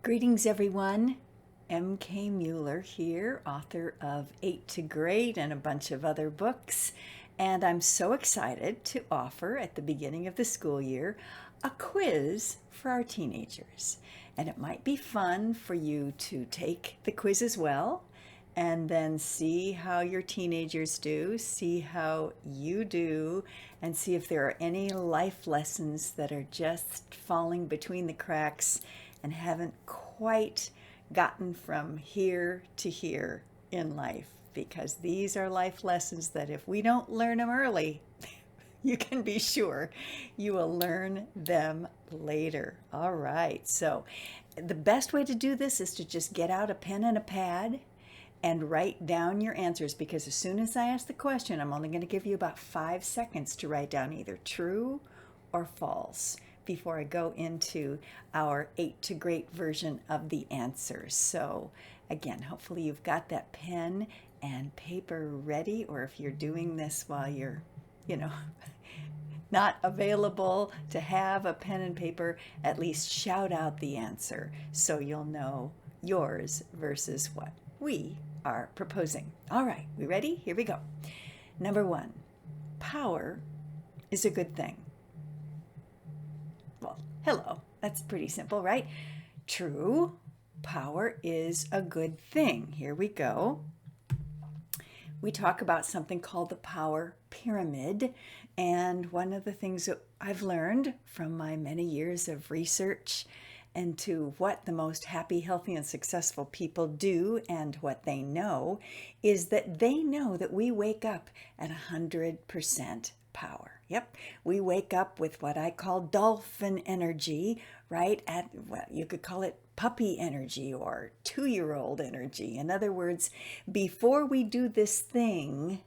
Greetings, everyone. M.K. Mueller here, author of 8 to Great and a bunch of other books. And I'm so excited to offer at the beginning of the school year a quiz for our teenagers. And it might be fun for you to take the quiz as well and then see how your teenagers do, see how you do, and see if there are any life lessons that are just falling between the cracks and haven't quite gotten from here to here in life. Because these are life lessons that if we don't learn them early, you can be sure you will learn them later. All right. So, the best way to do this is to just get out a pen and a pad and write down your answers, because as soon as I ask the question, I'm only going to give you about 5 seconds to write down either true or false before I go into our 8 to Great version of the answers. So again, hopefully you've got that pen and paper ready, or if you're doing this while you're, you know, not available to have a pen and paper, at least shout out the answer so you'll know yours versus what we are proposing. All right, we ready? Here we go. Number one, power is a good thing. Well, hello. That's pretty simple, right? True. Power is a good thing. Here we go. We talk about something called the power pyramid. And one of the things that I've learned from my many years of research into what the most happy, healthy, and successful people do and what they know is that they know that we wake up at 100% power. Yep, we wake up with what I call dolphin energy, right? At, well, you could call it puppy energy or 2-year-old energy. In other words, before we do this thing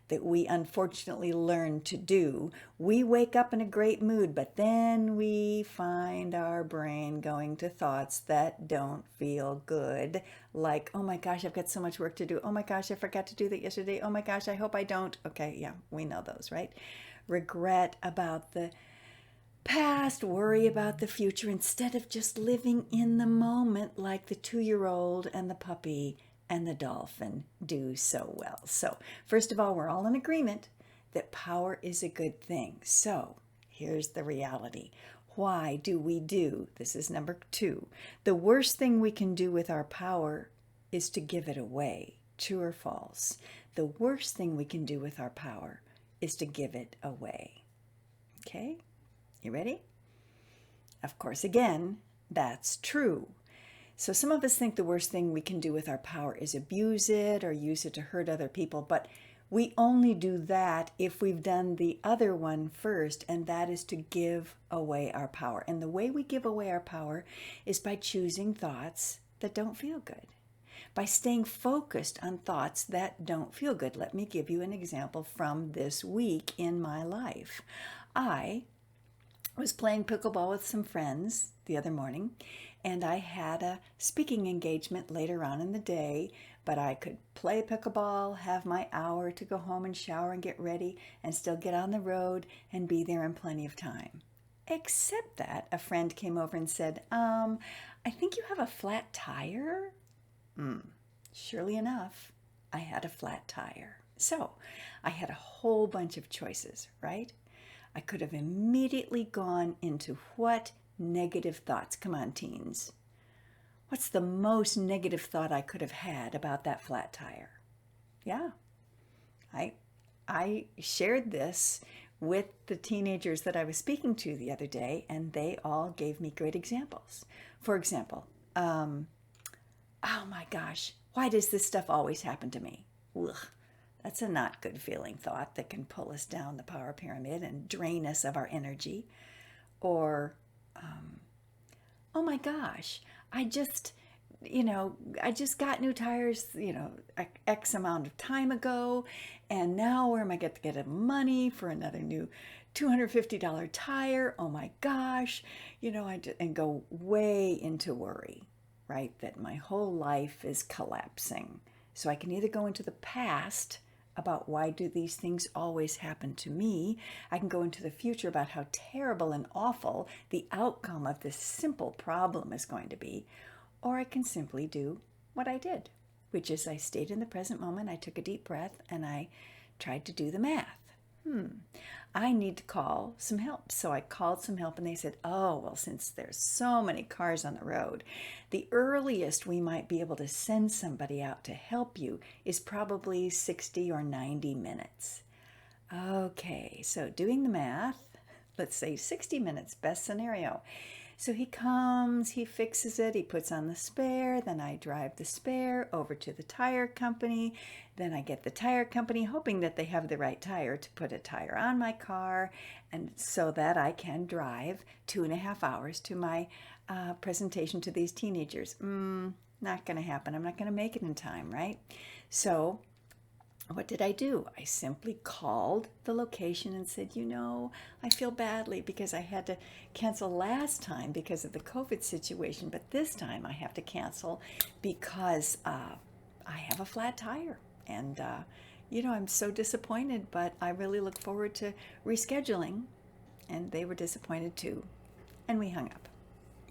that we unfortunately learn to do, we wake up in a great mood, but then we find our brain going to thoughts that don't feel good, like, oh my gosh, I've got so much work to do. Oh my gosh, I forgot to do that yesterday. Oh my gosh, I hope I don't. Okay, yeah, we know those, right? Regret about the past, worry about the future, instead of just living in the moment like the 2-year-old and the puppy and the dolphin do so well. So, first of all, we're all in agreement that power is a good thing. So, here's the reality. Why do we do? This is number 2. The worst thing we can do with our power is to give it away. True or false? The worst thing we can do with our power is to give it away. Okay? You ready? Of course, again, that's true. So some of us think the worst thing we can do with our power is abuse it or use it to hurt other people, but we only do that if we've done the other one first, and that is to give away our power. And the way we give away our power is by choosing thoughts that don't feel good, by staying focused on thoughts that don't feel good. Let me give you an example from this week in my life. I was playing pickleball with some friends the other morning, and I had a speaking engagement later on in the day, but I could play pickleball, have my hour to go home and shower and get ready, and still get on the road and be there in plenty of time. Except that a friend came over and said, I think you have a flat tire. Surely enough, I had a flat tire. So I had a whole bunch of choices, right? I could have immediately gone into what negative thoughts. Come on, teens. What's the most negative thought I could have had about that flat tire? Yeah, I shared this with the teenagers that I was speaking to the other day, and they all gave me great examples. For example, oh my gosh, why does this stuff always happen to me? Ugh. That's a not good feeling thought that can pull us down the power pyramid and drain us of our energy. Or, oh my gosh, I just got new tires, X amount of time ago, and now where am I going to get money for another new $250 tire? Oh my gosh, and go way into worry, right? That my whole life is collapsing. So I can either go into the past about why do these things always happen to me. I can go into the future about how terrible and awful the outcome of this simple problem is going to be. or I can simply do what I did, which is I stayed in the present moment, I took a deep breath, and I tried to do the math. I need to call some help. So I called some help and they said, oh, well, since there's so many cars on the road, the earliest we might be able to send somebody out to help you is probably 60 or 90 minutes. Okay, so doing the math, let's say 60 minutes, best scenario. So he comes, he fixes it, he puts on the spare, then I drive the spare over to the tire company, then I get the tire company hoping that they have the right tire to put a tire on my car, and so that I can drive 2.5 hours to my presentation to these teenagers. Not going to happen. I'm not going to make it in time, right? So what did I do? I simply called the location and said, I feel badly because I had to cancel last time because of the COVID situation, but this time I have to cancel because I have a flat tire. And, I'm so disappointed, but I really look forward to rescheduling. And they were disappointed too. And we hung up.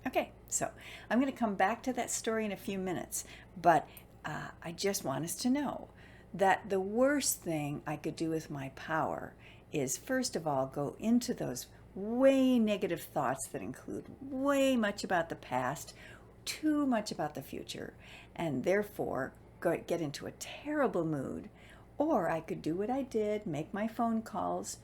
Okay, so I'm going to come back to that story in a few minutes, but I just want us to know that the worst thing I could do with my power is, first of all, go into those way negative thoughts that include way much about the past, too much about the future, and therefore get into a terrible mood. Or I could do what I did, make my phone calls,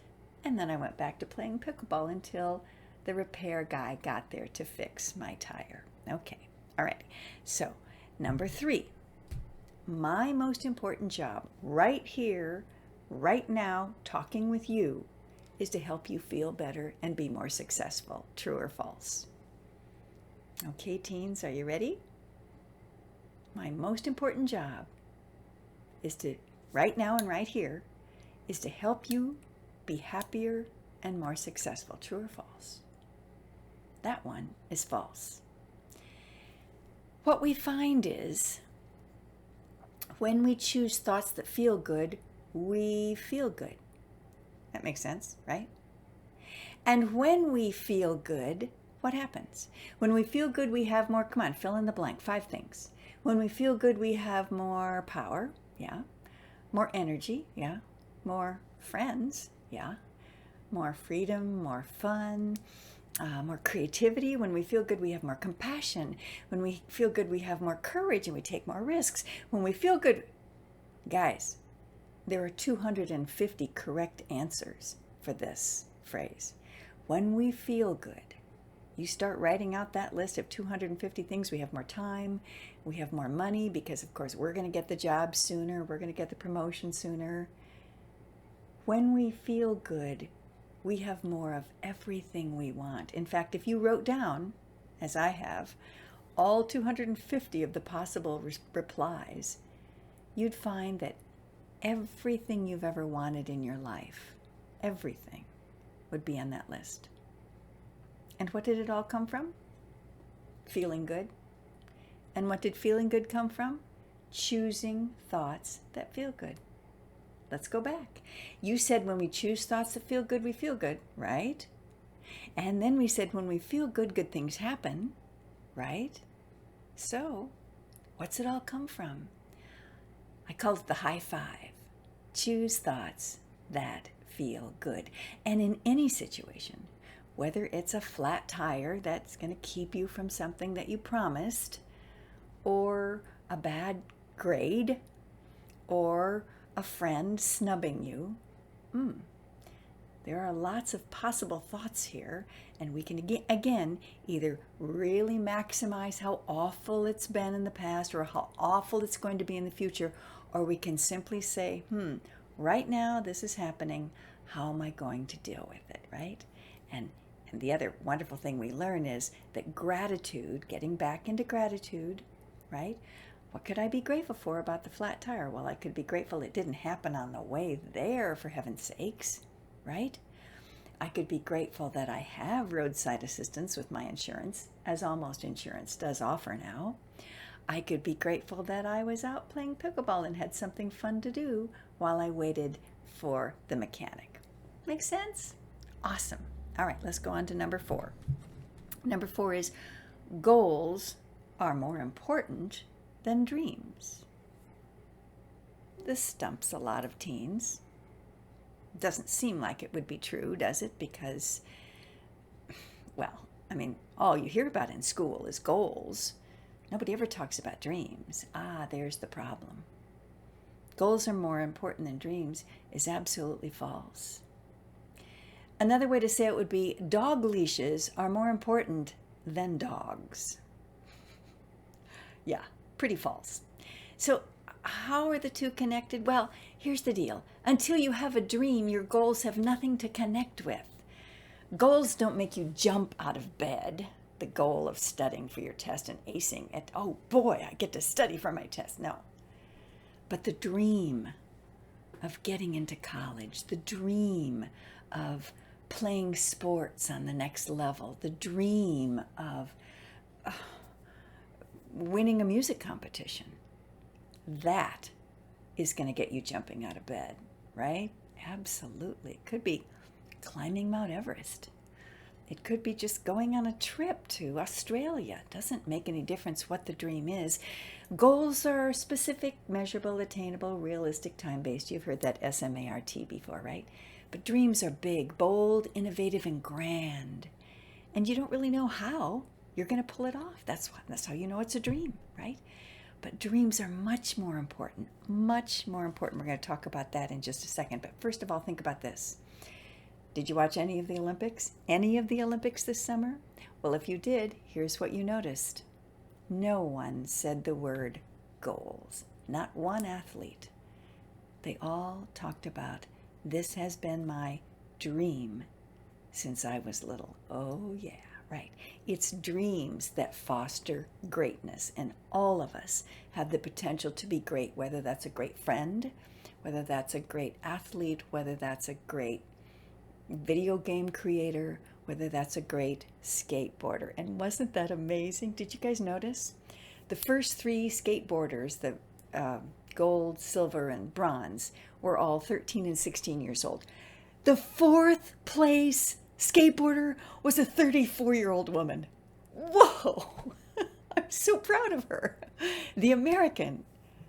and then I went back to playing pickleball until the repair guy got there to fix my tire. Okay, all right. So, number 3. My most important job right here, right now, talking with you, is to help you feel better and be more successful. True or false? Okay, teens, are you ready? My most important job is to, right now and right here, is to help you be happier and more successful. True or false? That one is false. What we find is, when we choose thoughts that feel good, we feel good. That makes sense, right? And when we feel good, what happens? When we feel good, we have more, come on, fill in the blank, 5 things. When we feel good, we have more power, yeah. More energy, yeah. More friends, yeah. More freedom, more fun, more creativity. When we feel good, we have more compassion. When we feel good, we have more courage and we take more risks. When we feel good, guys, there are 250 correct answers for this phrase. When we feel good, you start writing out that list of 250 things. We have more time, we have more money because, of course, we're going to get the job sooner, we're going to get the promotion sooner. When we feel good, we have more of everything we want. In fact, if you wrote down, as I have, all 250 of the possible replies, you'd find that everything you've ever wanted in your life, everything, would be on that list. And what did it all come from? Feeling good. And what did feeling good come from? Choosing thoughts that feel good. Let's go back. You said when we choose thoughts that feel good, we feel good, right? And then we said when we feel good, good things happen, right? So, what's it all come from? I call it the high 5. Choose thoughts that feel good. And in any situation, whether it's a flat tire that's going to keep you from something that you promised, or a bad grade, or a friend snubbing you, there are lots of possible thoughts here, and we can again either really maximize how awful it's been in the past or how awful it's going to be in the future, or we can simply say, right now this is happening, how am I going to deal with it, right? And the other wonderful thing we learn is that gratitude, getting back into gratitude, right? What could I be grateful for about the flat tire? Well, I could be grateful it didn't happen on the way there, for heaven's sakes, right? I could be grateful that I have roadside assistance with my insurance, as almost insurance does offer now. I could be grateful that I was out playing pickleball and had something fun to do while I waited for the mechanic. Make sense? Awesome. All right, let's go on to number 4. Number 4 is goals are more important than dreams. This stumps a lot of teens. Doesn't seem like it would be true, does it? Because, well, I mean, all you hear about in school is goals. Nobody ever talks about dreams. There's the problem. Goals are more important than dreams is absolutely false. Another way to say it would be dog leashes are more important than dogs. Yeah, pretty false. So how are the two connected? Well, here's the deal. Until you have a dream, your goals have nothing to connect with. Goals don't make you jump out of bed. The goal of studying for your test and acing it. Oh boy, I get to study for my test. No. But the dream of getting into college, the dream of playing sports on the next level, the dream of winning a music competition, that is going to get you jumping out of bed, right? Absolutely. It could be climbing Mount Everest. It could be just going on a trip to Australia. It doesn't make any difference what the dream is. Goals are specific, measurable, attainable, realistic, time-based. You've heard that SMART before, right? But dreams are big, bold, innovative, and grand. And you don't really know how you're going to pull it off. That's how you know it's a dream, right? But dreams are much more important, much more important. We're going to talk about that in just a second. But first of all, think about this. Did you watch any of the Olympics? Any of the Olympics this summer? Well, if you did, here's what you noticed. No one said the word goals. Not one athlete. They all talked about, this has been my dream since I was little. Oh yeah, right. It's dreams that foster greatness, and all of us have the potential to be great, whether that's a great friend, whether that's a great athlete, whether that's a great video game creator, whether that's a great skateboarder. And wasn't that amazing? Did you guys notice? The first three skateboarders, the gold, silver, and bronze, were all 13 and 16 years old. The fourth place skateboarder was a 34-year-old woman. Whoa! I'm so proud of her. The American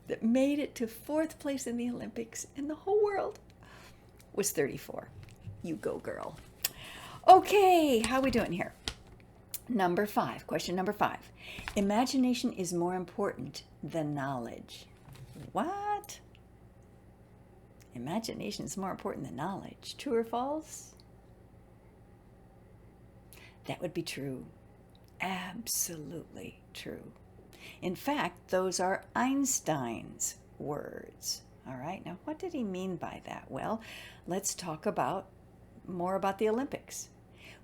that made it to fourth place in the Olympics in the whole world was 34. You go, girl. Okay, how are we doing here? Number 5, question number 5. Imagination is more important than knowledge. What? Imagination is more important than knowledge. True or false? That would be true. Absolutely true. In fact, those are Einstein's words. All right, now what did he mean by that? Well, let's talk more about the Olympics.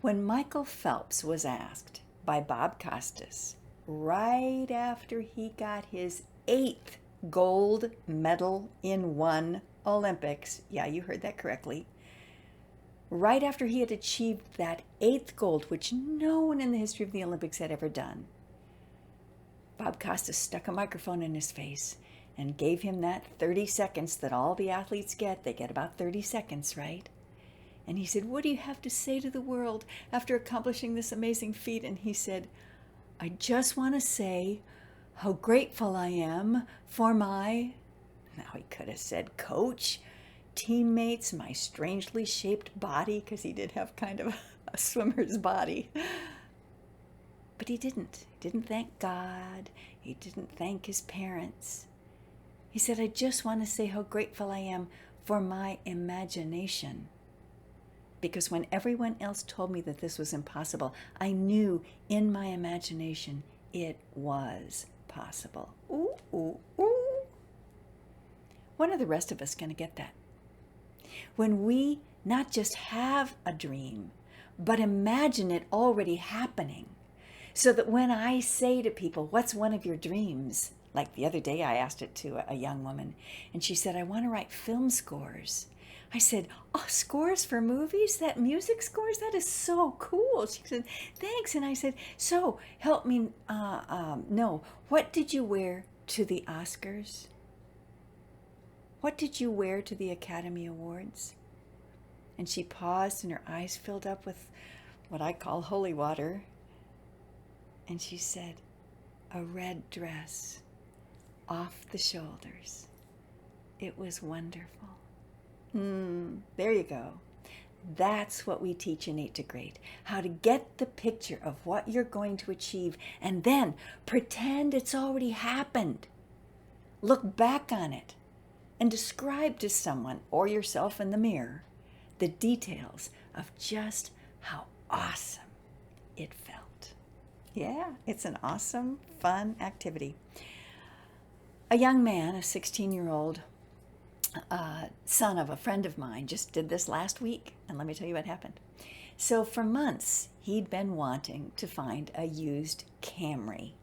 When Michael Phelps was asked by Bob Costas, right after he got his 8th gold medal in one Olympics, yeah, you heard that correctly, right after he had achieved that 8th gold, which no one in the history of the Olympics had ever done, Bob Costas stuck a microphone in his face and gave him that 30 seconds that all the athletes get. They get about 30 seconds, right? And he said, what do you have to say to the world after accomplishing this amazing feat? And he said, I just want to say how grateful I am for my, now he could have said coach, teammates, my strangely shaped body, because he did have kind of a swimmer's body. But he didn't. He didn't thank God. He didn't thank his parents. He said, I just want to say how grateful I am for my imagination. Because when everyone else told me that this was impossible, I knew in my imagination it was possible. Ooh, ooh, ooh. When are the rest of us going to get that? When we not just have a dream, but imagine it already happening. So that when I say to people, what's one of your dreams? Like the other day I asked it to a young woman, and she said, I want to write film scores. I said, oh, scores for movies? That music scores? That is so cool. She said, thanks. And I said, so help me know, what did you wear to the Oscars? What did you wear to the Academy Awards? And she paused and her eyes filled up with what I call holy water. And she said, a red dress off the shoulders. It was wonderful. There you go. That's what we teach in 8 to Great, how to get the picture of what you're going to achieve and then pretend it's already happened. Look back on it and describe to someone or yourself in the mirror the details of just how awesome it felt. Yeah, it's an awesome, fun activity. A young man, a 16-year-old son of a friend of mine, just did this last week, and let me tell you what happened. So for months, he'd been wanting to find a used Camry.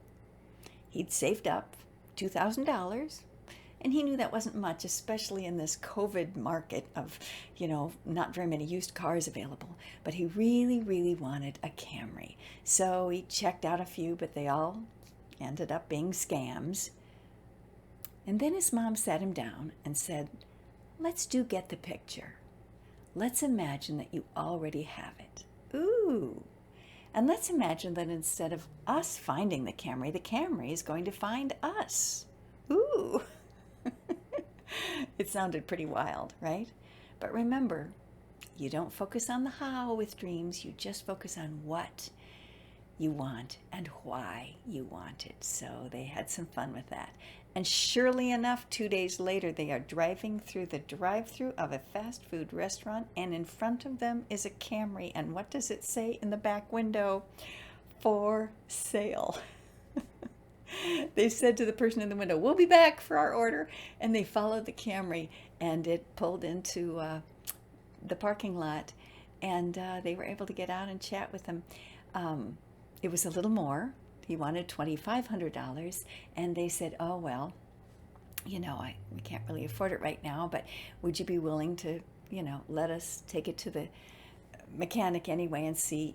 He'd saved up $2,000, and he knew that wasn't much, especially in this COVID market of, not very many used cars available. But he really, really wanted a Camry. So he checked out a few, but they all ended up being scams. And then his mom sat him down and said, let's get the picture. Let's imagine that you already have it. Ooh. And let's imagine that instead of us finding the Camry is going to find us. Ooh. It sounded pretty wild, right? But remember, you don't focus on the how with dreams. You just focus on what you want and why you want it. So they had some fun with that. And surely enough, 2 days later, they are driving through the drive-thru of a fast food restaurant, and in front of them is a Camry. And what does it say in the back window? For sale. They said to the person in the window, we'll be back for our order. And they followed the Camry, and it pulled into the parking lot, and they were able to get out and chat with them. It was a little more. He wanted $2,500, and they said, oh, well, we can't really afford it right now, but would you be willing to, let us take it to the mechanic anyway and see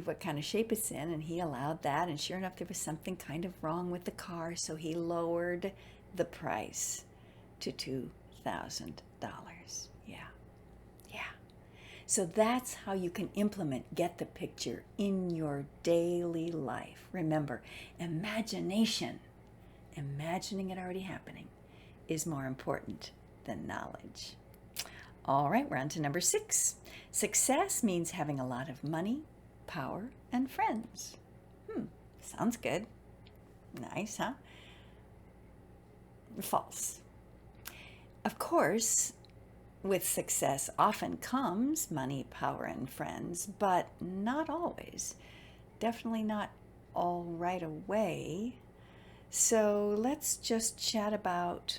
what kind of shape it's in? And he allowed that, and sure enough, there was something kind of wrong with the car, so he lowered the price to $2,000. So that's how you can implement get the picture in your daily life. Remember, imagination, imagining it already happening, is more important than knowledge. All right, we're on to number 6. Success means having a lot of money, power, and friends. Sounds good. Nice, huh? False. Of course, with success often comes money, power, and friends, but not always. Definitely not all right away. So let's just chat about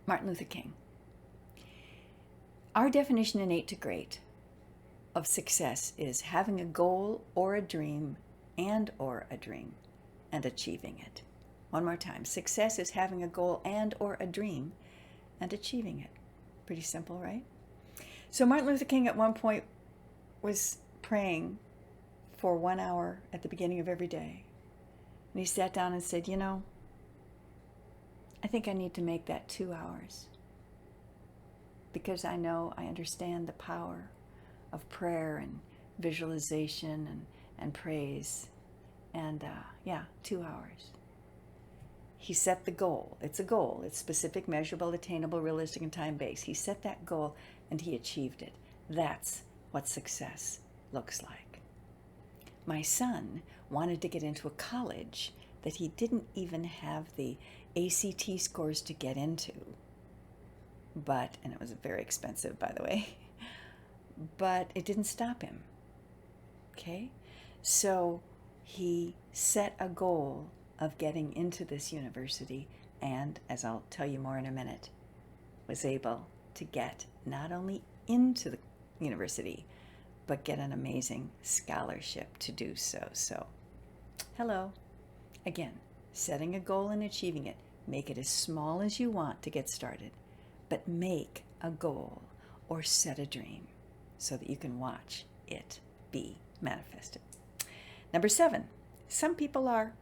Martin Luther King. Our definition in 8 to Great of success is having a goal or a dream and achieving it. One more time. Success is having a goal and or a dream and achieving it. Pretty simple, right? So Martin Luther King at one point was praying for 1 hour at the beginning of every day. And he sat down and said, I think I need to make that 2 hours. Because I understand the power of prayer and visualization and praise. And 2 hours. He set the goal. It's a goal. It's specific, measurable, attainable, realistic, and time-based. He set that goal and he achieved it. That's what success looks like. My son wanted to get into a college that he didn't even have the ACT scores to get into. And it was very expensive, by the way, but it didn't stop him. Okay? So he set a goal of getting into this university, and as I'll tell you more in a minute, was able to get not only into the university, but get an amazing scholarship to do so. So, hello. Again, setting a goal and achieving it. Make it as small as you want to get started, but make a goal or set a dream so that you can watch it be manifested. Number 7, some people are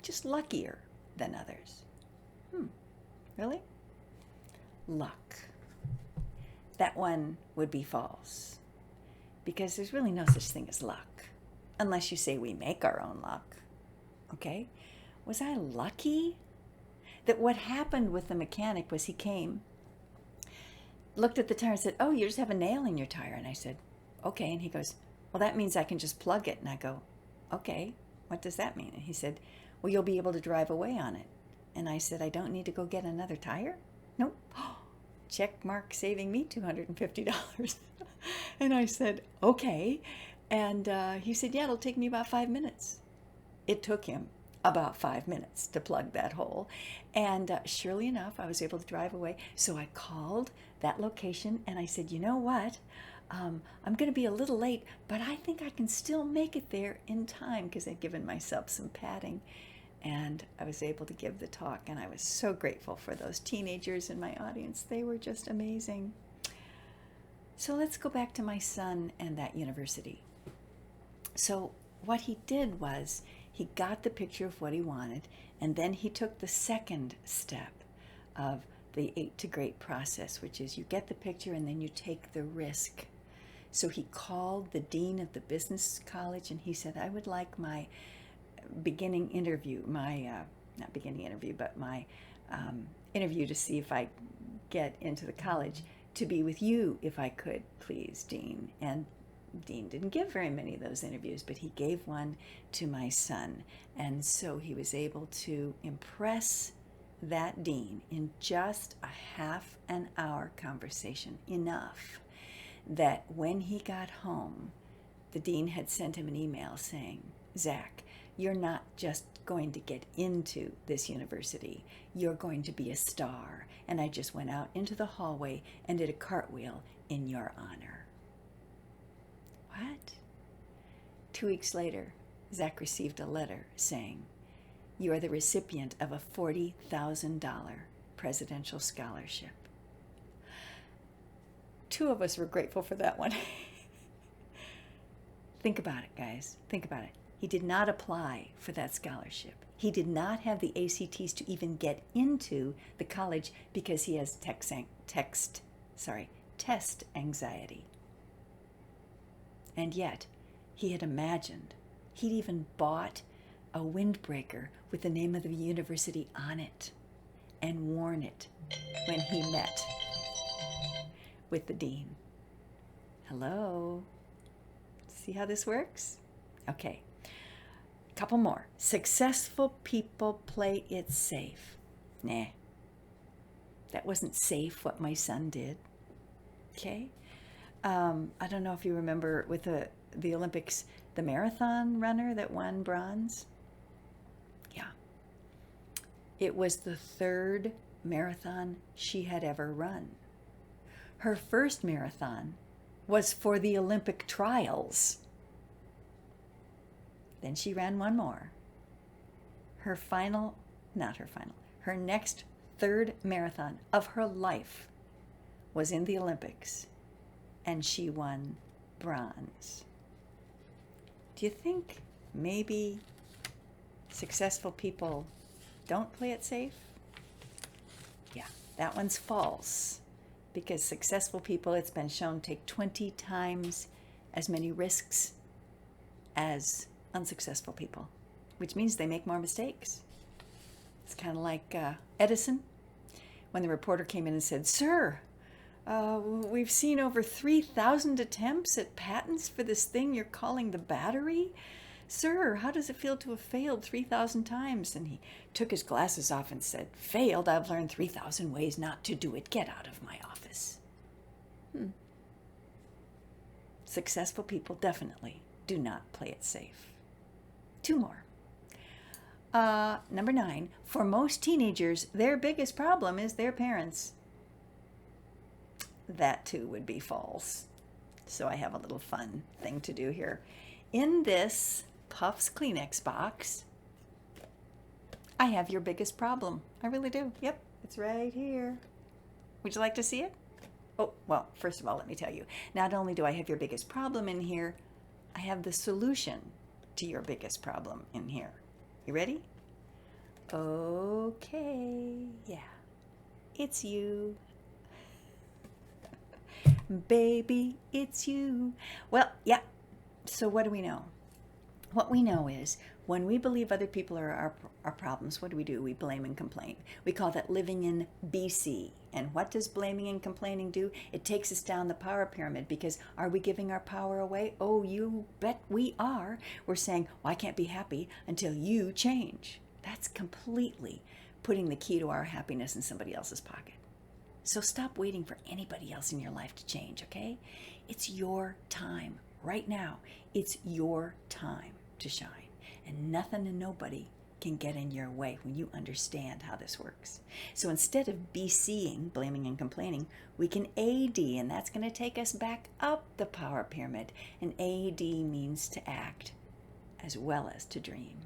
just luckier than others. Really? Luck. That one would be false, because there's really no such thing as luck, unless you say we make our own luck. Okay? Was I lucky that what happened with the mechanic was he came, looked at the tire and said, "Oh, you just have a nail in your tire." And I said, "Okay." And he goes, "Well, that means I can just plug it." And I go, "Okay, what does that mean?" And he said, "Well, you'll be able to drive away on it." And I said, "I don't need to go get another tire?" "Nope." Check mark, saving me $250. And I said, "Okay." And he said, "Yeah, it'll take me about 5 minutes." It took him about 5 minutes to plug that hole. And surely enough, I was able to drive away. So I called that location and I said, "You know what? I'm going to be a little late, but I think I can still make it there in time," because I'd given myself some padding. And I was able to give the talk, and I was so grateful for those teenagers in my audience. They were just amazing. So let's go back to my son and that university. So what he did was he got the picture of what he wanted, and then he took the second step of the 8 to Great process, which is you get the picture and then you take the risk. So he called the dean of the business college and he said, "I would like my beginning interview, not beginning interview, but my interview to see if I get into the college, to be with you if I could, please, Dean." And Dean didn't give very many of those interviews, but he gave one to my son. And so he was able to impress that dean in just a half an hour conversation, enough that when he got home, the dean had sent him an email saying, "Zach, you're not just going to get into this university, you're going to be a star. And I just went out into the hallway and did a cartwheel in your honor." What? 2 weeks later, Zach received a letter saying, "You are the recipient of a $40,000 presidential scholarship." 2 of us were grateful for that one. Think about it, guys. Think about it. He did not apply for that scholarship. He did not have the ACTs to even get into the college because he has test anxiety. And yet, he had imagined, he'd even bought a windbreaker with the name of the university on it and worn it when he met with the dean. Hello? See how this works? Okay. Couple more. Successful people play it safe. Nah. That wasn't safe what my son did. Okay? I don't know if you remember with the Olympics, the marathon runner that won bronze. Yeah. It was the 3rd marathon she had ever run. Her first marathon was for the Olympic trials. Then she ran one more. Her next 3rd marathon of her life was in the Olympics, and she won bronze. Do you think maybe successful people don't play it safe? Yeah, that one's false, because successful people, it's been shown, take 20 times as many risks as unsuccessful people, which means they make more mistakes. It's kind of like Edison, when the reporter came in and said, "Sir, we've seen over 3,000 attempts at patents for this thing you're calling the battery. Sir, how does it feel to have failed 3,000 times?" And he took his glasses off and said, "Failed? I've learned 3,000 ways not to do it. Get out of my office." Successful people definitely do not play it safe. 2 more. Number 9, for most teenagers, their biggest problem is their parents. That too would be false. So I have a little fun thing to do here. In this Puffs Kleenex box, I have your biggest problem. I really do. Yep, it's right here. Would you like to see it? Oh, well, first of all, let me tell you, not only do I have your biggest problem in here, I have the solution to your biggest problem in here. You ready? Okay, yeah, it's you. Baby, it's you. Well, yeah, so what do we know? What we know is When we believe other people are our problems, what do? We blame and complain. We call that living in BC. And what does blaming and complaining do? It takes us down the power pyramid, because are we giving our power away? Oh, you bet we are. We're saying, well, I can't be happy until you change. That's completely putting the key to our happiness in somebody else's pocket. So stop waiting for anybody else in your life to change, okay? It's your time right now. It's your time to shine. And nothing and nobody can get in your way when you understand how this works. So instead of BCing, blaming and complaining, we can AD, and that's going to take us back up the power pyramid. And AD means to act as well as to dream.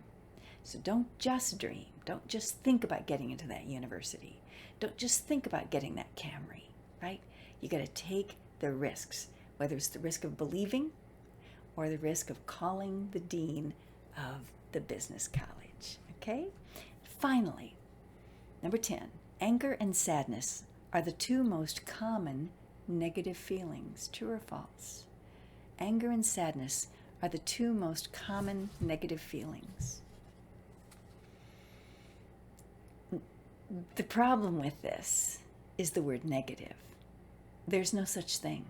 So don't just dream. Don't just think about getting into that university. Don't just think about getting that Camry, right? You got to take the risks, whether it's the risk of believing or the risk of calling the dean of the business college, okay? Finally, number 10, anger and sadness are the two most common negative feelings. True or false? Anger and sadness are the two most common negative feelings. The problem with this is the word negative. There's no such thing.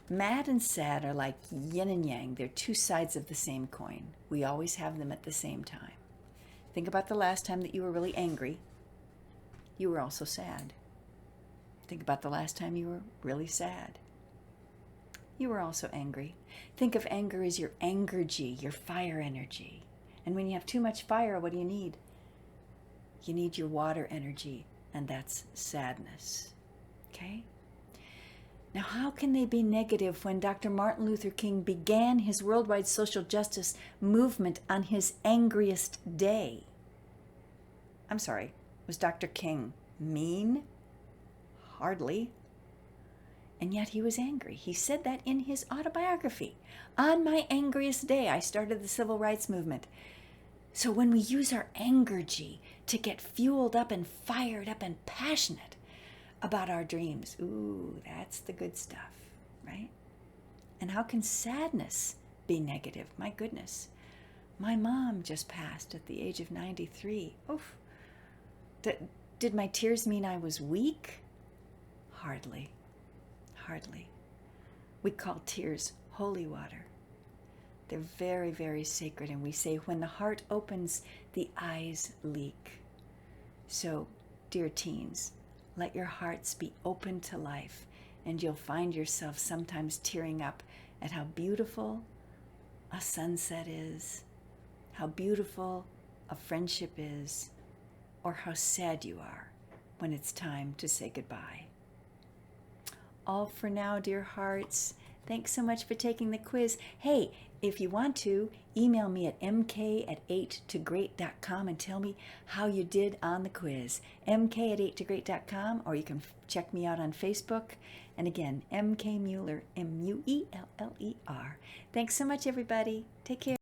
Mad and sad are like yin and yang. They're two sides of the same coin. We always have them at the same time. Think about the last time that you were really angry. You were also sad. Think about the last time you were really sad. You were also angry. Think of anger as your angergy, your fire energy. And when you have too much fire, what do you need? You need your water energy, and that's sadness. Okay? Now, how can they be negative when Dr. Martin Luther King began his worldwide social justice movement on his angriest day? I'm sorry, was Dr. King mean? Hardly. And yet he was angry. He said that in his autobiography. On my angriest day, I started the civil rights movement. So when we use our angergy to get fueled up and fired up and passionate about our dreams, ooh, that's the good stuff, right? And how can sadness be negative? My goodness. My mom just passed at the age of 93. Oof. Did my tears mean I was weak? Hardly. Hardly. We call tears holy water. They're very, very sacred, and we say when the heart opens, the eyes leak. So, dear teens, let your hearts be open to life, and you'll find yourself sometimes tearing up at how beautiful a sunset is, how beautiful a friendship is, or how sad you are when it's time to say goodbye. All for now, dear hearts. Thanks so much for taking the quiz. Hey, if you want to, email me at mk@8togreat.com and tell me how you did on the quiz. mk@8togreat.com, or you can check me out on Facebook. And again, MK Mueller, Mueller. Thanks so much, everybody. Take care.